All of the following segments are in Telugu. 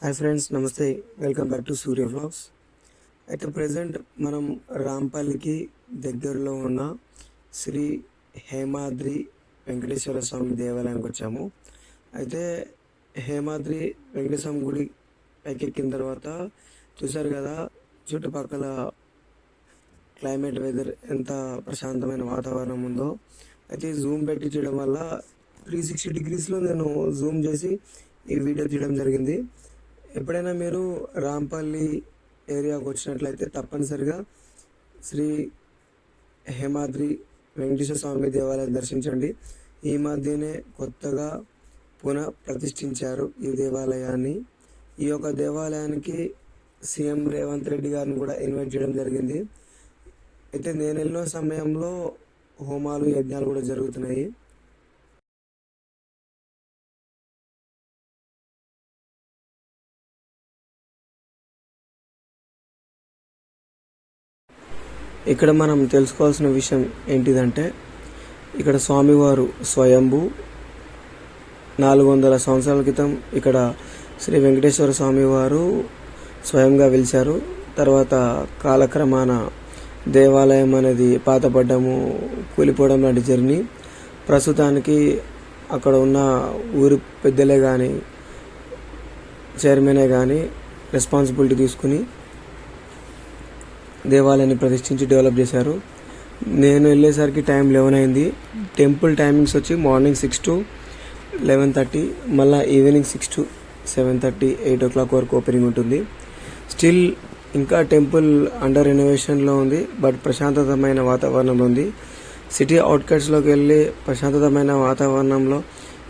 హాయ్ ఫ్రెండ్స్, నమస్తే. Welcome back to Surya vlogs. అయితే ప్రజెంట్ మనం రాంపల్లికి దగ్గరలో ఉన్న శ్రీ హేమాద్రి వెంకటేశ్వర స్వామి దేవాలయానికి వచ్చాము. అయితే హేమాద్రి వెంకటేశ్వర గుడి పైకెక్కిన తర్వాత చూశారు కదా, చుట్టుపక్కల క్లైమేట్, వెదర్ ఎంత ప్రశాంతమైన వాతావరణం ఉందో. అయితే జూమ్ పెట్టి చేయడం వల్ల 360 డిగ్రీస్లో నేను జూమ్ చేసి ఈ వీడియో తీయడం జరిగింది. ఎప్పుడైనా మీరు రాంపల్లి ఏరియాకు వచ్చినట్లయితే తప్పనిసరిగా శ్రీ హేమాద్రి వెంకటేశ్వర స్వామి దేవాలయం దర్శించండి. ఈ మధ్యనే కొత్తగా పునః ప్రతిష్ఠించారు ఈ దేవాలయాన్ని. ఈ యొక్క దేవాలయానికి సీఎం రేవంత్ రెడ్డి గారిని కూడా ఇన్వైట్ చేయడం జరిగింది. అయితే నేను వెళ్ళిన సమయంలో హోమాలు, యజ్ఞాలు కూడా జరుగుతున్నాయి. ఇక్కడ మనం తెలుసుకోవాల్సిన విషయం ఏంటిదంటే, ఇక్కడ స్వామివారు స్వయంభూ 400 సంవత్సరాల క్రితం ఇక్కడ శ్రీ వెంకటేశ్వర స్వామివారు స్వయంగా వెలిశారు. తర్వాత కాలక్రమాన దేవాలయం అనేది పాతపడ్డము, కూలిపోవడం లాంటి జరిగి ప్రస్తుతానికి అక్కడ ఉన్న ఊరి పెద్దలే కానీ, చైర్మనే కానీ రెస్పాన్సిబిలిటీ తీసుకుని దేవాలయాన్ని ప్రతిష్ఠించి డెవలప్ చేశారు. నేను వెళ్ళేసరికి టైం 11 అయింది. టెంపుల్ టైమింగ్స్ వచ్చి మార్నింగ్ 6 to 11:30, మళ్ళీ ఈవినింగ్ 6 to 7:30, 8 o'clock వరకు ఓపెనింగ్ ఉంటుంది. స్టిల్ ఇంకా టెంపుల్ అండర్ రెనోవేషన్లో ఉంది, బట్ ప్రశాంతతమైన వాతావరణంలో ఉంది. సిటీ అవుట్కట్స్లోకి వెళ్ళి ప్రశాంతతమైన వాతావరణంలో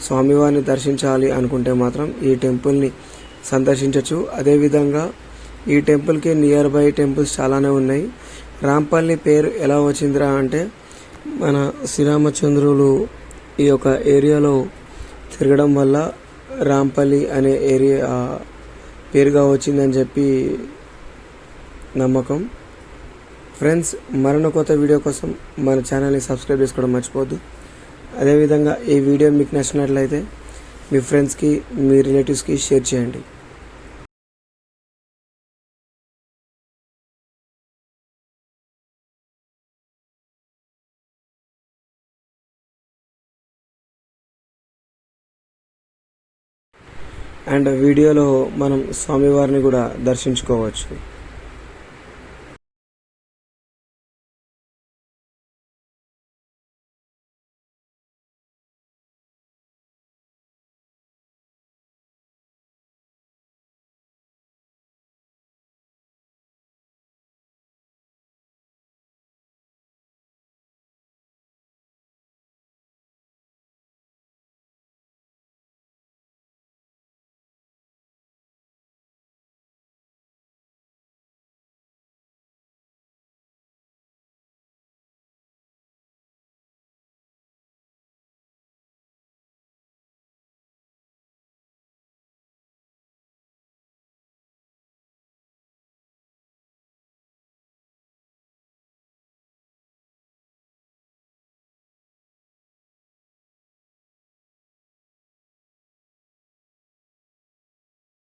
స్వామివారిని దర్శించాలి అనుకుంటే మాత్రం ఈ టెంపుల్ని సందర్శించవచ్చు. అదేవిధంగా ఈ టెంపుల్కి నియర్ బై టెంపుల్స్ చాలానే ఉన్నాయి. రాంపల్లి పేరు ఎలా వచ్చిందిరా అంటే, మన శ్రీరామచంద్రులు ఈ యొక్క ఏరియాలో తిరగడం వల్ల రాంపల్లి అనే ఏరియా పేరుగా వచ్చిందని చెప్పి నమ్మకం. ఫ్రెండ్స్, మరొక కొత్త వీడియో కోసం మన ఛానల్ని సబ్స్క్రైబ్ చేసుకోవడం మర్చిపోవద్దు. అదేవిధంగా ఈ వీడియో మీకు నచ్చినట్లయితే మీ ఫ్రెండ్స్కి, మీ రిలేటివ్స్కి షేర్ చేయండి. అండ్ వీడియోలో మనం స్వామివారిని కూడా దర్శించుకోవచ్చు.